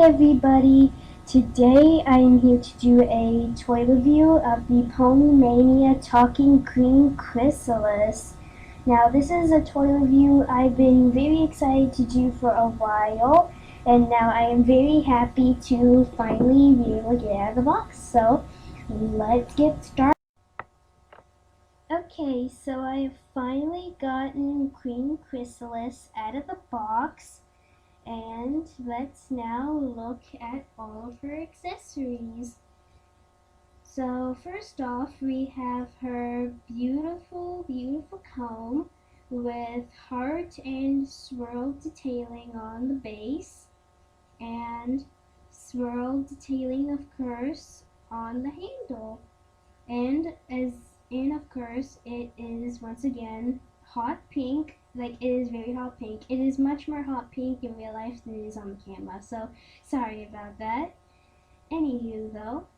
everybody! Today I am here to do a toy review of the Pony Mania Talking Green Chrysalis. Now this is a toy review I've been very excited to do for a while, and now I am very happy to finally be able to get it out of the box. So let's get started. Okay, so I have finally gotten Queen Chrysalis out of the box. And let's now look at all of her accessories. So first off, we have her beautiful comb with heart and swirl detailing on the base, and swirl detailing, of course, on the handle. And of course it is once again hot pink. Like, it is very hot pink. It is much more hot pink in real life than it is on the camera, so sorry about that. Anywho though,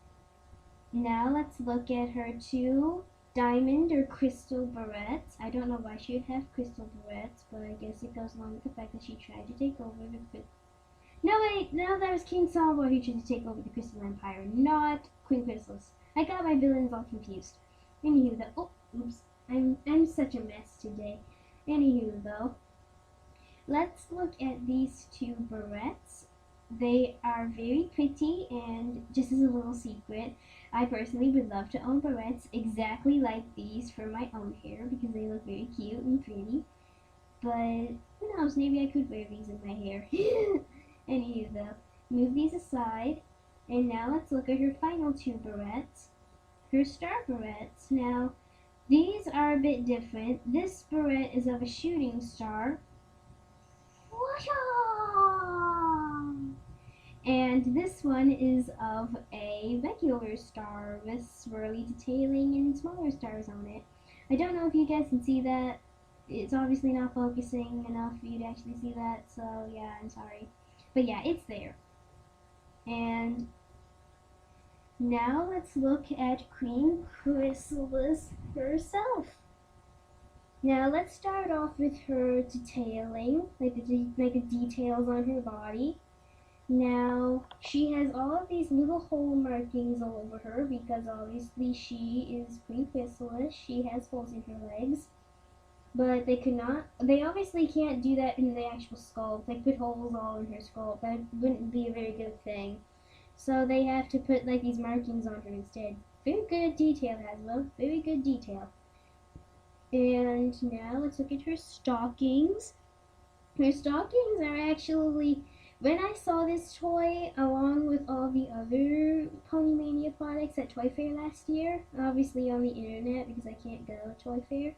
now let's look at her two diamond or crystal barrettes. I don't know why she would have crystal barrettes, but I guess it goes along with the fact that she tried to take over the No wait, no, that was King Solomon who tried to take over the Crystal Empire, not Queen Chrysalis. I got my villains all confused. Anywho though, oops, I'm such a mess today. Anywho though, let's look at these two barrettes. They are very pretty, and just as a little secret, I personally would love to own barrettes exactly like these for my own hair because they look very cute and pretty. But who knows, maybe I could wear these in my hair. Anywho though, move these aside, and now let's look at her final two barrettes. Her star barrettes. Now, these are a bit different. This barrette is of a shooting star. And this one is of a regular star with swirly detailing and smaller stars on it. I don't know if you guys can see that. It's obviously not focusing enough for you to actually see that, so yeah, I'm sorry. But yeah, it's there. And now let's look at Queen Chrysalis herself. Now let's start off with her detailing, like the details on her body. Now she has all of these little hole markings all over her because obviously she is Queen Chrysalis. She has holes in her legs, but they obviously can't do that in the actual sculpt. Like, put holes all in her sculpt. That wouldn't be a very good thing. So they have to put like these markings on her instead. Very good detail, Hasbro. Very good detail. And now let's look at her stockings. Her stockings are actually, when I saw this toy along with all the other Pony Mania products at Toy Fair last year, obviously on the internet because I can't go to Toy Fair,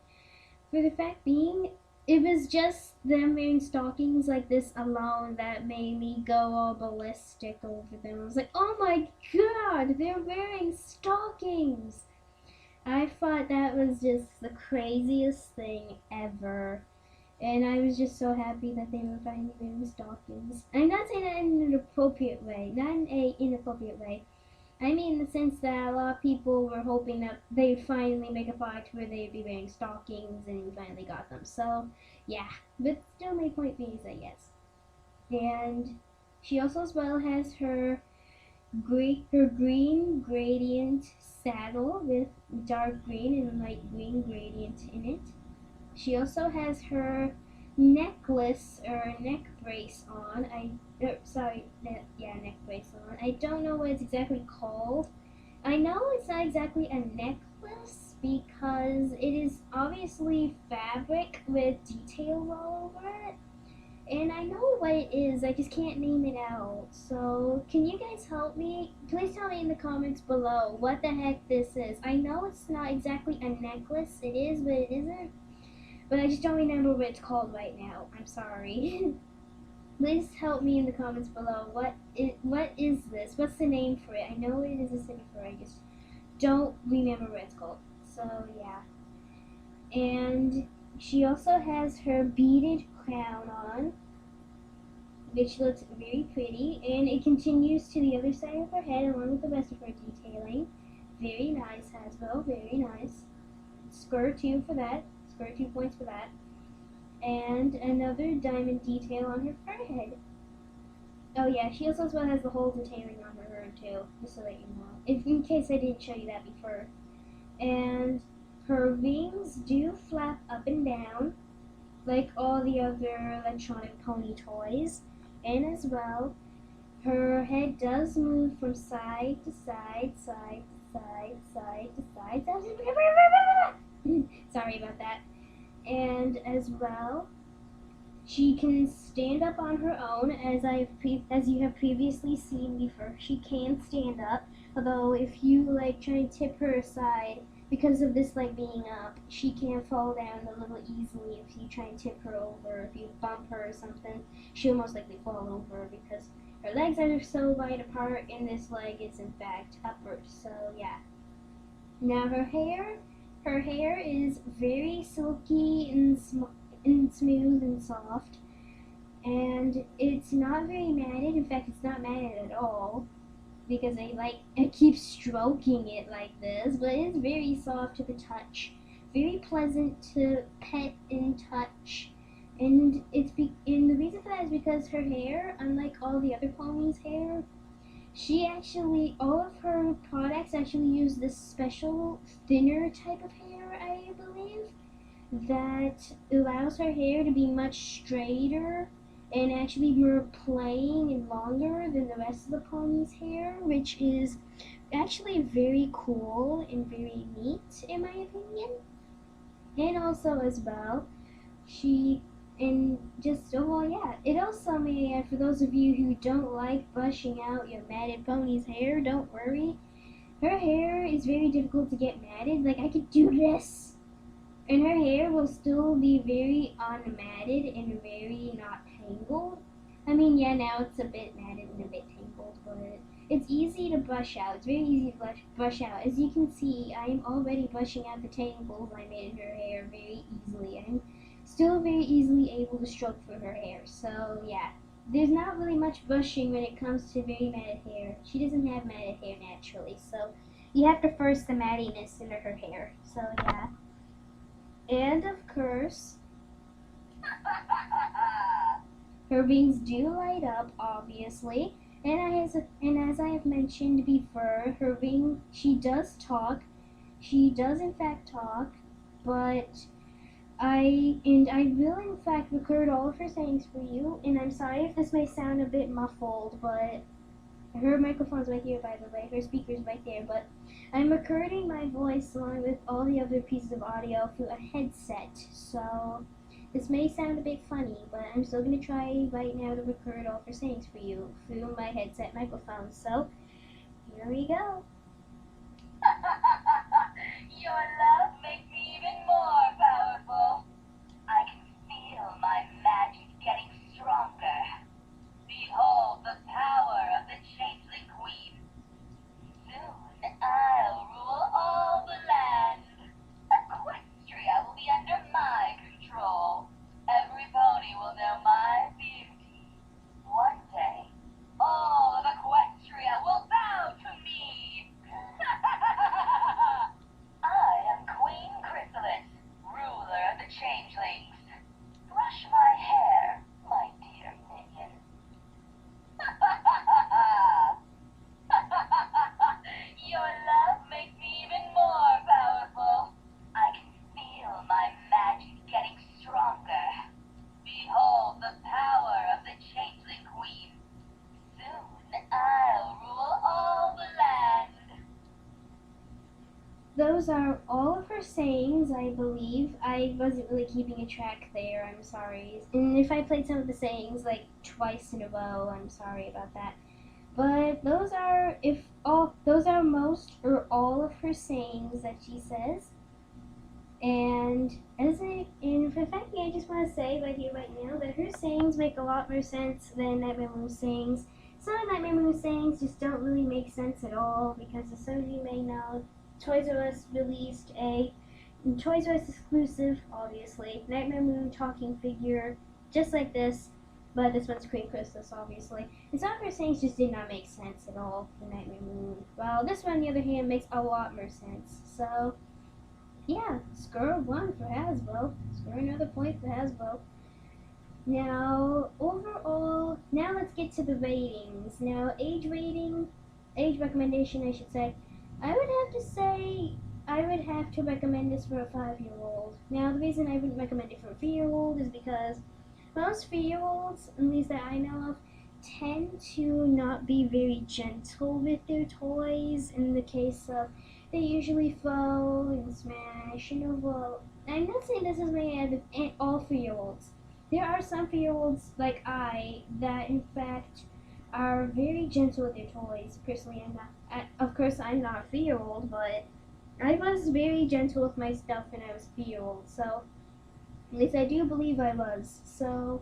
for the fact being, it was just them wearing stockings like this alone that made me go all ballistic over them. I was like, oh my god, they're wearing stockings! I thought that was just the craziest thing ever. And I was just so happy that they were finally wearing stockings. I'm not saying that in an appropriate way, not in an inappropriate way. I mean in the sense that a lot of people were hoping that they'd finally make a product where they'd be wearing stockings, and we finally got them. So, yeah. But still, my point being is that yes. And she also as well has her green gradient saddle with dark green and light green gradient in it. She also has her necklace or neck brace on. Neck brace on. I don't know what it's exactly called. I know it's not exactly a necklace because it is obviously fabric with details all over it. And I know what it is, I just can't name it out. So, can you guys help me? Please tell me in the comments below what the heck this is. I know it's not exactly a necklace. It is, but it isn't. But I just don't remember what it's called right now. I'm sorry. Please help me in the comments below. What is this? What's the name for it? I know it is a signifier. I just don't remember what it's called. So, yeah. And she also has her beaded crown on, which looks very pretty, and it continues to the other side of her head along with the rest of her detailing. Very nice, Hasbro, very nice. Score 2 for that. Score 2 points for that. And another diamond detail on her forehead. Oh yeah, she also has the whole detailing on her too, just so that you know. If in case I didn't show you that before. And her wings do flap up and down like all the other electronic pony toys. And as well, her head does move from side to side, side to side, side to side. Sorry about that. And as well, she can stand up on her own, as you have previously seen before. She can stand up, although if you like try to tip her aside because of this leg being up, she can fall down a little easily if you try and tip her over. If you bump her or something, she'll most likely fall over because her legs are so wide apart and this leg is in fact upward. So yeah. Now her hair is very silky and smooth and soft, and it's not very matted. In fact, it's not matted at all because I keep stroking it like this, but it's very soft to the touch, very pleasant to pet and touch. And and the reason for that is because her hair, unlike all the other ponies' hair, all of her products actually use this special thinner type of hair, I believe, that allows her hair to be much straighter and actually more plain and longer than the rest of the pony's hair, which is actually very cool and very neat in my opinion. And also as well, she and just oh well, yeah. It also may for those of you who don't like brushing out your matted pony's hair, don't worry. Her hair is very difficult to get matted. Like I could do this and her hair will still be very unmatted and very not tangled. I mean, yeah, now it's a bit matted and a bit tangled, but it's easy to brush out. It's very easy to brush out. As you can see, I am already brushing out the tangles I made in her hair very easily. I'm still very easily able to stroke through her hair. So, yeah. There's not really much brushing when it comes to very matted hair. She doesn't have matted hair naturally, so you have to force the mattiness into her hair. So, yeah. And of course, her wings do light up, obviously. And as I have mentioned before, she does talk. She does in fact talk, but I will in fact record all of her sayings for you. And I'm sorry if this may sound a bit muffled, but her microphone's right here, by the way. Her speaker's right there, but I'm recording my voice along with all the other pieces of audio through a headset. So this may sound a bit funny, but I'm still going to try right now to record all of her sayings for you through my headset microphone. So here we go. Your love makes me even more powerful. I can feel my magic getting stronger. Behold the power of the changeling queen. Soon I'll rule all the land. Equestria will be under my control. Every pony will know my beauty. One day, all of Equestria will bow to me. I am Queen Chrysalis, ruler of the changelings. Brush my hair, my dear minion. Your love makes me even more powerful. I can feel my magic getting stronger. Behold the power of the changeling queen. Soon I'll rule all the land. Those are all of her sayings, I believe. I wasn't really keeping a track there, I'm sorry. And if I played some of the sayings like twice in a row, I'm sorry about that. But those are most or all of her sayings that she says. And for fact, I just want to say right here, right now, that her sayings make a lot more sense than Nightmare Moon's sayings. Some of Nightmare Moon's sayings just don't really make sense at all because, as some of you may know, Toys R Us released a Toys R Us exclusive, obviously, Nightmare Moon talking figure, just like this, but this one's Queen Chrysalis, obviously. And some of her sayings just did not make sense at all for Nightmare Moon. Well, this one, on the other hand, makes a lot more sense. So, yeah, score one for Hasbro. Score another point for Hasbro. Now, overall, now let's get to the ratings. Now, age recommendation, I should say. I would have to say I would have to recommend this for a 5-year-old. Now, the reason I wouldn't recommend it for a 3-year-old is because most 3-year-olds, at least that I know of, tend to not be very gentle with their toys. In the case of, they usually fall and smash and well. I'm not saying this is my all 3-year-olds. There are some 3-year-olds like I that in fact are very gentle with their toys. Personally, I'm not. Of course, I'm not a 3-year-old, but I was very gentle with my stuff when I was a 3-year-old. So at least I do believe I was. So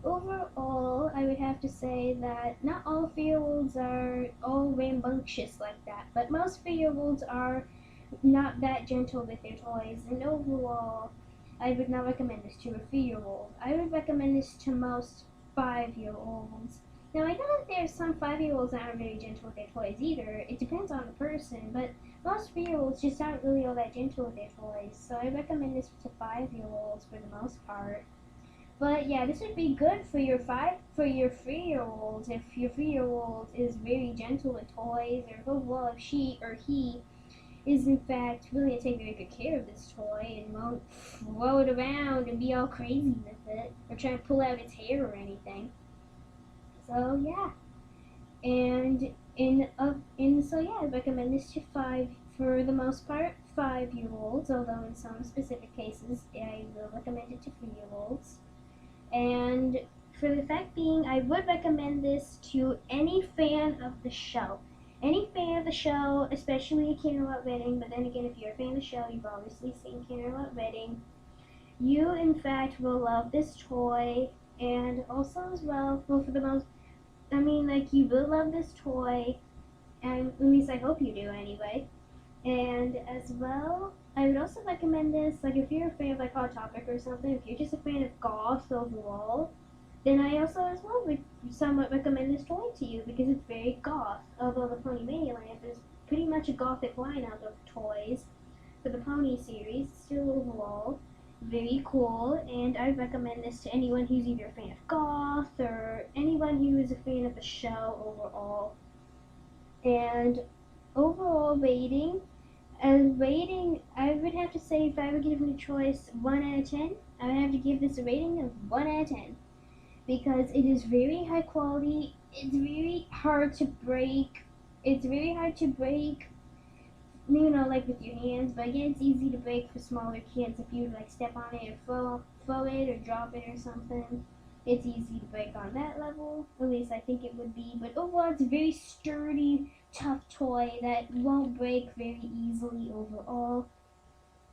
overall, I would have to say that not all 3-year-olds are all rambunctious like that, but most 3-year-olds are not that gentle with their toys. And overall, I would not recommend this to a 3-year-old. I would recommend this to most 5-year-olds. Now, I know that there's some 5-year-olds that aren't very gentle with their toys either. It depends on the person, but most 3-year-olds just aren't really all that gentle with their toys. So I recommend this to 5-year-olds for the most part. But yeah, this would be good for your 3-year-olds if your 3-year-old is very gentle with toys, or overall if she or he is in fact willing to take very good care of this toy and won't throw it around and be all crazy with it or try to pull out its hair or anything. So yeah, I recommend this to for the most part 5-year-olds. Although in some specific cases, I will recommend it to 3-year-olds. And for the fact being, I would recommend this to any fan of the show. Any fan of the show, especially a Canterlot Wedding, but then again, if you're a fan of the show, you've obviously seen Canterlot Wedding. You, in fact, will love this toy, and also as well, for the most, you will love this toy, and at least I hope you do anyway. And as well, I would also recommend this, like if you're a fan of like Hot Topic or something, if you're just a fan of goth overall, then I also as well would somewhat recommend this toy to you because it's very goth. Although the Pony Mania line is pretty much a gothic lineup of toys for the Pony series, still overall very cool, and I recommend this to anyone who's either a fan of goth or anyone who is a fan of the show overall. And overall rating, I would have to say if I were given a choice 1 out of 10, I would have to give this a rating of 1 out of 10 because it is very high quality. It's very hard to break. It's very hard to break, like with your hands, but again, it's easy to break for smaller kids if you like step on it or throw it or drop it or something. It's easy to break on that level, at least I think it would be, but overall it's a very sturdy, tough toy that won't break very easily overall.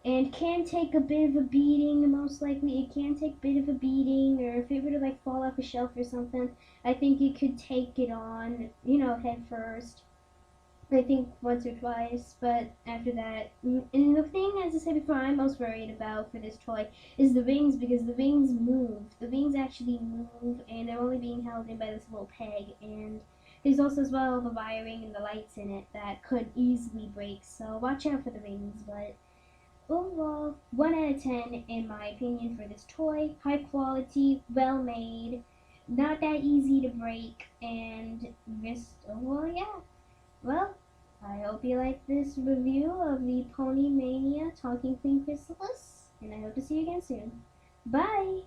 And can take a bit of a beating, most likely it can take a bit of a beating, or if it were to like fall off a shelf or something, I think it could take it on, head first. I think once or twice, but after that, and the thing, as I said before, I'm most worried about for this toy is the wings because the wings move. The wings actually move, and they're only being held in by this little peg, and there's also as well the wiring and the lights in it that could easily break, so watch out for the wings, but overall, 1 out of 10 in my opinion for this toy. High quality, well made, not that easy to break, and just overall, yeah. Well, I hope you like this review of the Pony Mania Talking Queen Chrysalis, and I hope to see you again soon. Bye!